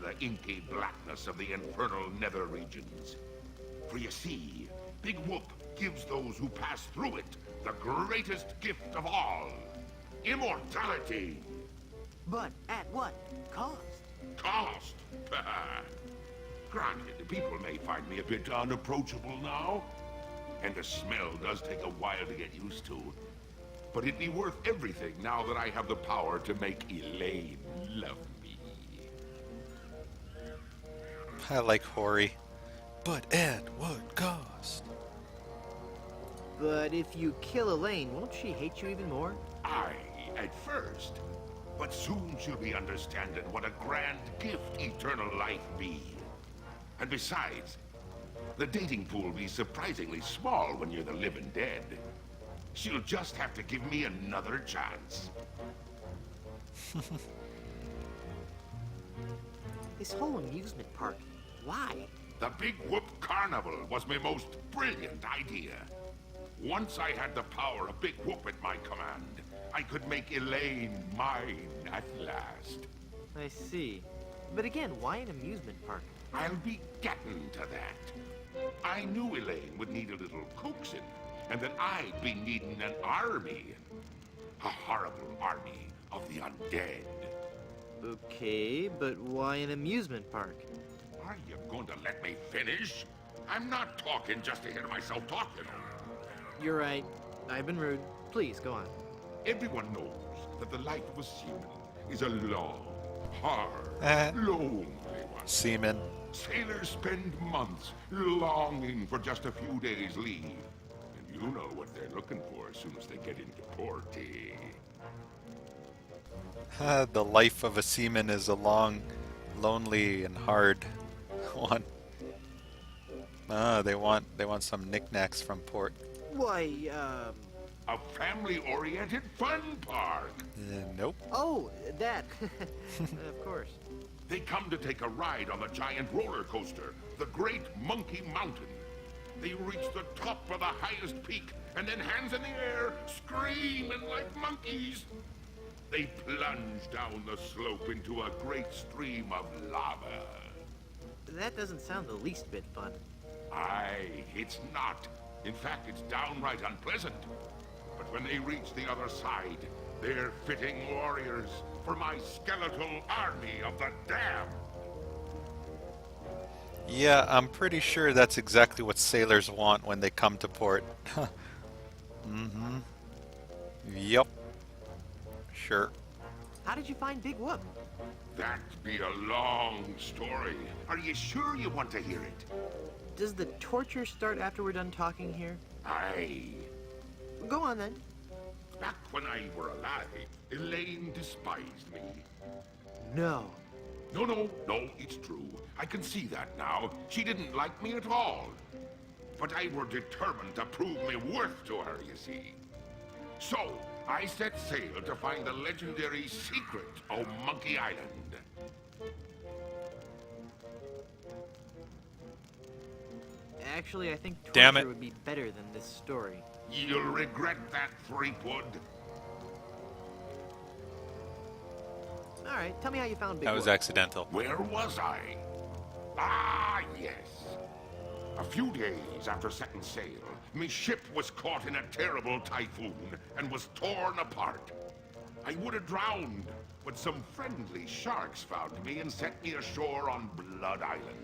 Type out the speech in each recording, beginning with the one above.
the inky blackness of the infernal nether regions. For you see, Big Whoop gives those who pass through it the greatest gift of all. Immortality! But at what cost? Cost! Granted, people may find me a bit unapproachable now, and the smell does take a while to get used to. But it'd be worth everything now that I have the power to make Elaine love me. I like Hori. But at what cost? But if you kill Elaine, won't she hate you even more? Aye, at first. But soon she'll be understanding what a grand gift eternal life be. And besides, the dating pool be surprisingly small when you're the living dead. She'll just have to give me another chance. This whole amusement park, why? The Big Whoop Carnival was my most brilliant idea. Once I had the power of Big Whoop at my command, I could make Elaine mine at last. I see. But again, why an amusement park? I'll be getting to that. I knew Elaine would need a little coaxing, and that I'd be needing an army. A horrible army of the undead. Okay, but why an amusement park? Are you going to let me finish? I'm not talking just to hear myself talk, you know. You're right. I've been rude. Please, go on. Everyone knows that the life of a seaman is a long, hard, lonely one. Seaman. Sailors spend months longing for just a few days' leave. And you know what they're looking for as soon as they get into port, The life of a seaman is a long, lonely, and hard one. They want some knickknacks from port. Why, A family-oriented fun park. Nope. Oh, that. Of course. They come to take a ride on the giant roller coaster, the Great Monkey Mountain. They reach the top of the highest peak, and then hands in the air, screaming like monkeys. They plunge down the slope into a great stream of lava. That doesn't sound the least bit fun. Aye, it's not. In fact, it's downright unpleasant. But when they reach the other side, they're fitting warriors for my skeletal army of the damned. Yeah, I'm pretty sure that's exactly what sailors want when they come to port. Mm-hmm. Yep. Sure. How did you find Big Whoop? That'd be a long story. Are you sure you want to hear it? Does the torture start after we're done talking here? Aye. Go on then. Back when I were alive, Elaine despised me. No. No, it's true. I can see that now. She didn't like me at all. But I were determined to prove me worth to her, you see. So, I set sail to find the legendary secret of Monkey Island. Actually, I think Damn it. torture would be better than this story. You'll regret that, Threepwood. All right, tell me how you found Big That was Whoop. accidental. Where was I? Ah, yes. A few days after setting sail, my ship was caught in a terrible typhoon and was torn apart. I would have drowned, but some friendly sharks found me and set me ashore on Blood Island.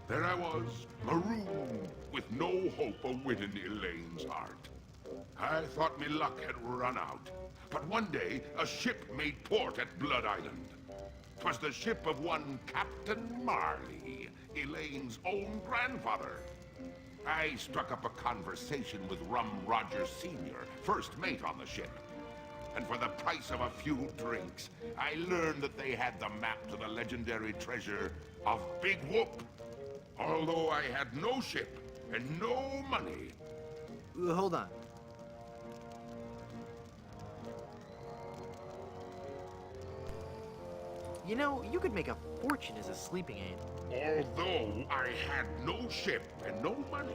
There I was, marooned, with no hope of winning Elaine's heart. I thought my luck had run out. But one day, a ship made port at Blood Island. 'Twas the ship of one Captain Marley, Elaine's own grandfather. I struck up a conversation with Rum Rogers Sr., first mate on the ship. And for the price of a few drinks, I learned that they had the map to the legendary treasure of Big Whoop. Although I had no ship and no money. Hold on. You know, you could make a fortune as a sleeping aid. Although I had no ship and no money,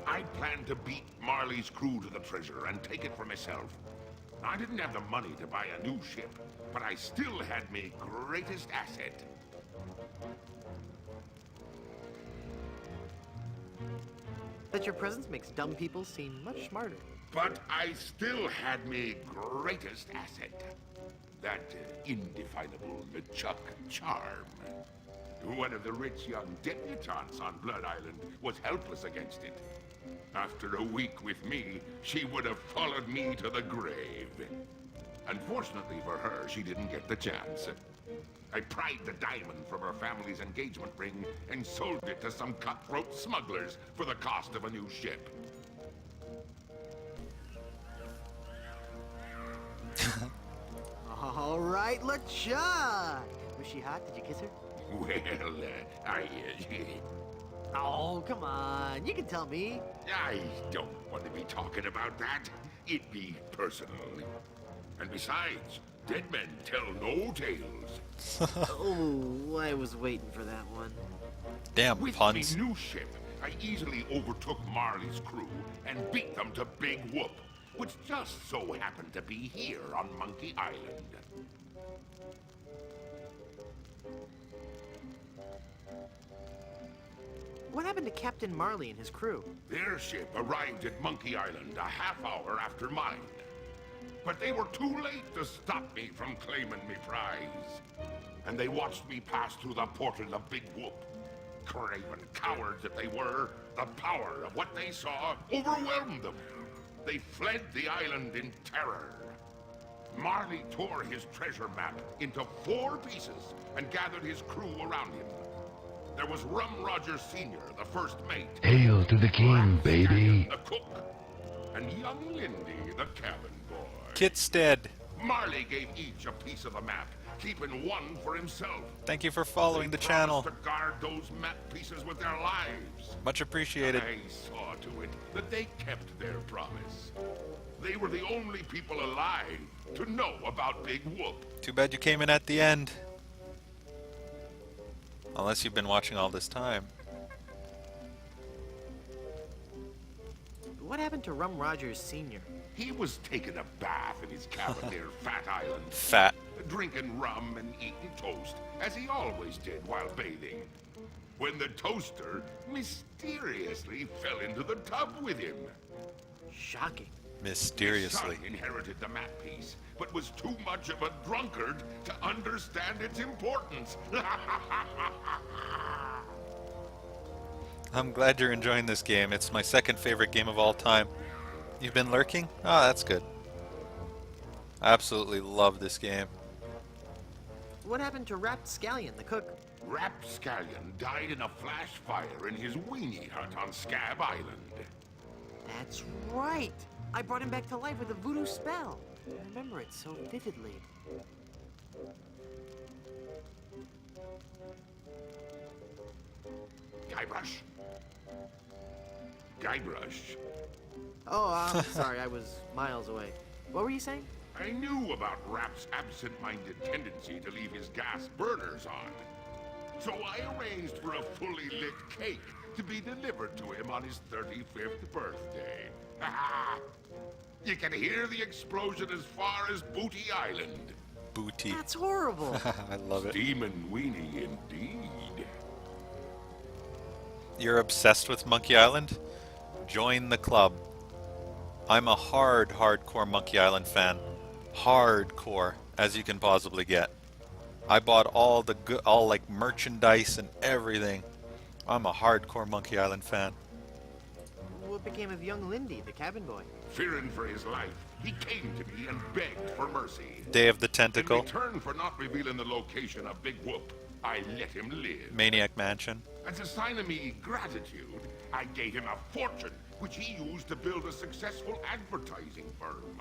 I planned to beat Marley's crew to the treasure and take it for myself. I didn't have the money to buy a new ship, but I still had my greatest asset. Bet your presence makes dumb people seem much smarter. But I still had me greatest asset. That indefinable LeChuck charm. One of the rich young debutantes on Blood Island was helpless against it. After a week with me, she would have followed me to the grave. Unfortunately for her, she didn't get the chance. I pried the diamond from her family's engagement ring and sold it to some cutthroat smugglers for the cost of a new ship. All right, LeChuck! Was she hot? Did you kiss her? Well, Oh, come on. You can tell me. I don't want to be talking about that. It'd be personal. And besides, dead men tell no tales. Oh, I was waiting for that one. Damn With puns. me new ship, I easily overtook Marley's crew and beat them to Big Whoop, which just so happened to be here on Monkey Island. What happened to Captain Marley and his crew? Their ship arrived at Monkey Island a half hour after mine. But they were too late to stop me from claiming me prize. And they watched me pass through the portal of Big Whoop. Craven cowards that they were, the power of what they saw overwhelmed them. They fled the island in terror. Marley tore his treasure map into 4 pieces and gathered his crew around him. There was Rum Roger Sr., the first mate. Hail to the king, baby. The cook. And young Lindy, the cabin boy. Kit's dead. Marley gave each a piece of the map, keeping one for himself. Thank you for following the They channel. promised to guard those map pieces with their lives. Much appreciated. I saw to it that they kept their promise. They were the only people alive to know about Big Whoop. Too bad you came in at the end. Unless you've been watching all this time. What happened to Rum Rogers Sr.? He was taking a bath in his cabin near Fat Island, Fat. drinking rum and eating toast, as he always did while bathing. When the toaster mysteriously fell into the tub with him. Shocking. Mysteriously. His son inherited the map piece, but was too much of a drunkard to understand its importance. I'm glad you're enjoying this game. It's my second favorite game of all time. You've been lurking? Ah, that's good. I absolutely love this game. What happened to Rapscallion, the cook? Rapscallion died in a flash fire in his weenie hut on Scab Island. That's right. I brought him back to life with a voodoo spell. I remember it so vividly. Guybrush. Guybrush. Oh, I'm sorry. I was miles away. What were you saying? I knew about Rap's absent-minded tendency to leave his gas burners on. So I arranged for a fully lit cake to be delivered to him on his 35th birthday. You can hear the explosion as far as Booty Island. Booty. That's horrible. I love it. Demon weenie indeed. You're obsessed with Monkey Island? Join the club. I'm a hardcore Monkey Island fan. Hardcore, as you can possibly get. I bought all like merchandise and everything. I'm a hardcore Monkey Island fan. What became of young Lindy, the cabin boy? Fearing for his life, he came to me and begged for mercy. Day of the In Tentacle. return for not revealing the location of Big Whoop, I let him live. Maniac Mansion. As a sign of me gratitude, I gave him a fortune, which he used to build a successful advertising firm.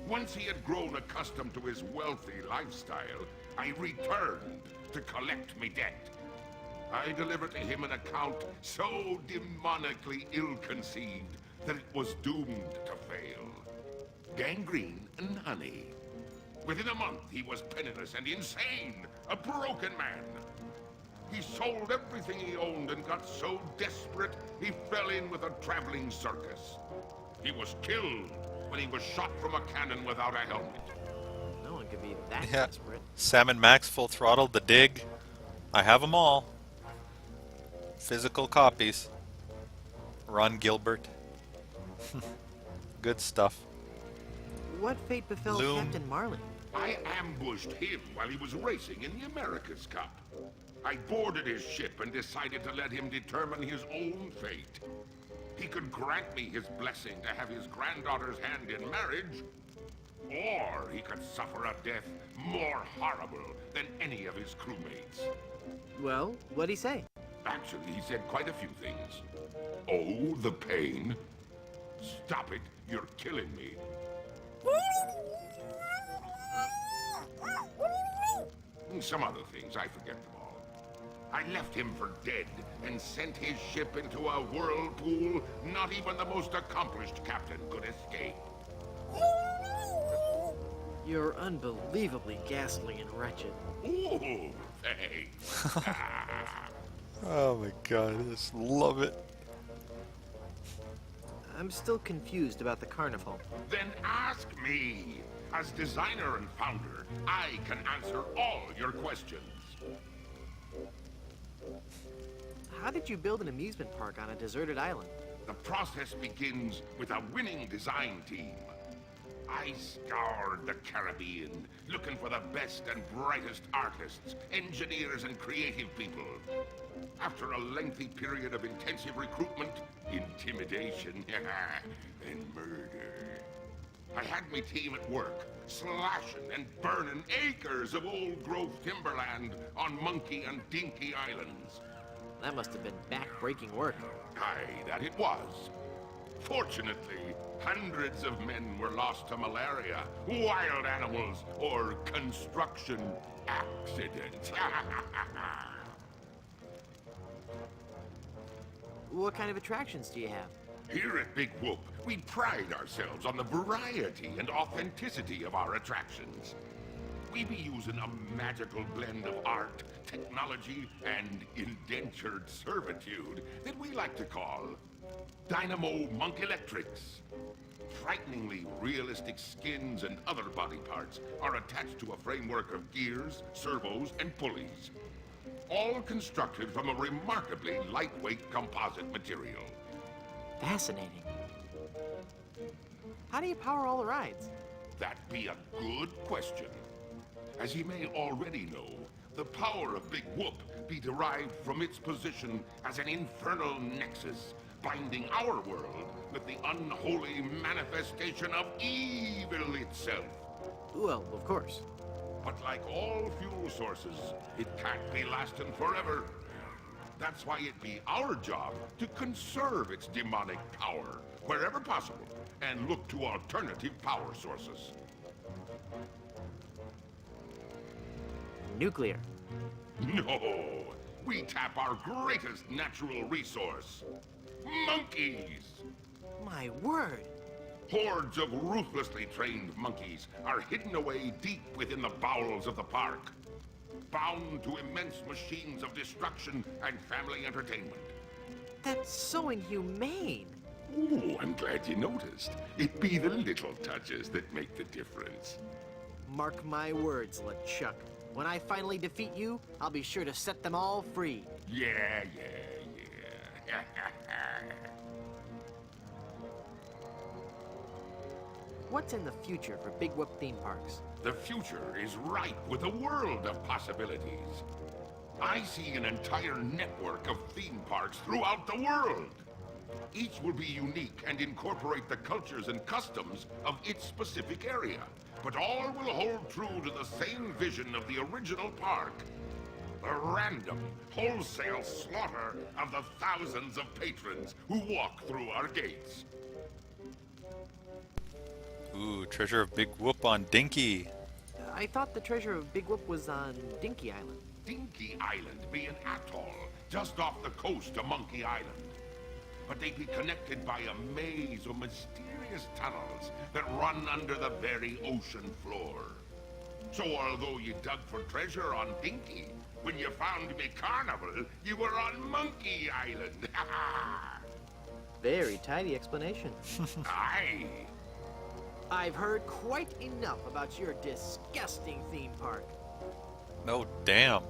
Once he had grown accustomed to his wealthy lifestyle, I returned to collect me debt. I delivered to him an account so demonically ill-conceived that it was doomed to fail. Gangrene and honey. Within a month, he was penniless and insane, a broken man. He sold everything he owned and got so desperate, he fell in with a traveling circus. He was killed when he was shot from a cannon without a helmet. No one could be that Yeah. desperate. Sam and Max Full Throttle. The Dig. I have them all. Physical copies. Ron Gilbert. Good stuff. What fate befell Loom. Captain Marlin? I ambushed him while he was racing in the America's Cup. I boarded his ship and decided to let him determine his own fate. He could grant me his blessing to have his granddaughter's hand in marriage, or he could suffer a death more horrible than any of his crewmates. Well, what'd he say? Actually, he said quite a few things. Oh, the pain. Stop it, you're killing me. And some other things, I forget them all. I left him for dead and sent his ship into a whirlpool not even the most accomplished captain could escape. You're unbelievably ghastly and wretched. Ooh, thanks. Oh my god, I just love it. I'm still confused about the carnival. Then ask me. As designer and founder, I can answer all your questions. How did you build an amusement park on a deserted island? The process begins with a winning design team. I scoured the Caribbean, looking for the best and brightest artists, engineers, and creative people. After a lengthy period of intensive recruitment, intimidation, and murder, I had my team at work, slashing and burning acres of old-growth timberland on Monkey and Dinky Islands. That must have been back-breaking work. Aye, that it was. Fortunately, hundreds of men were lost to malaria, wild animals, or construction accidents. What kind of attractions do you have? Here at Big Whoop, we pride ourselves on the variety and authenticity of our attractions. We be using a magical blend of art, technology, and indentured servitude that we like to call Dynamo Monk Electrics. Frighteningly realistic skins and other body parts are attached to a framework of gears, servos, and pulleys. All constructed from a remarkably lightweight composite material. Fascinating. How do you power all the rides? That be a good question. As ye may already know, the power of Big Whoop be derived from its position as an infernal nexus, binding our world with the unholy manifestation of evil itself. Well, of course. But like all fuel sources, it can't be lasting forever. That's why it be our job to conserve its demonic power wherever possible and look to alternative power sources. Nuclear. No, we tap our greatest natural resource, monkeys. My word. Hordes of ruthlessly trained monkeys are hidden away deep within the bowels of the park, bound to immense machines of destruction and family entertainment. That's so inhumane. Ooh, I'm glad you noticed. It be the little touches that make the difference. Mark my words, LeChuck. When I finally defeat you, I'll be sure to set them all free. Yeah. What's in the future for Big Whoop theme parks? The future is ripe with a world of possibilities. I see an entire network of theme parks throughout the world. Each will be unique and incorporate the cultures and customs of its specific area. But all will hold true to the same vision of the original park. The random, wholesale slaughter of the thousands of patrons who walk through our gates. Ooh, Treasure of Big Whoop on Dinky. I thought the treasure of Big Whoop was on Dinky Island. Dinky Island be an atoll just off the coast of Monkey Island. But they be connected by a maze of mysterious tunnels that run under the very ocean floor. So although you dug for treasure on Dinky, when you found me carnival, you were on Monkey Island. Very tidy explanation. Aye. I've heard quite enough about your disgusting theme park. No, damn.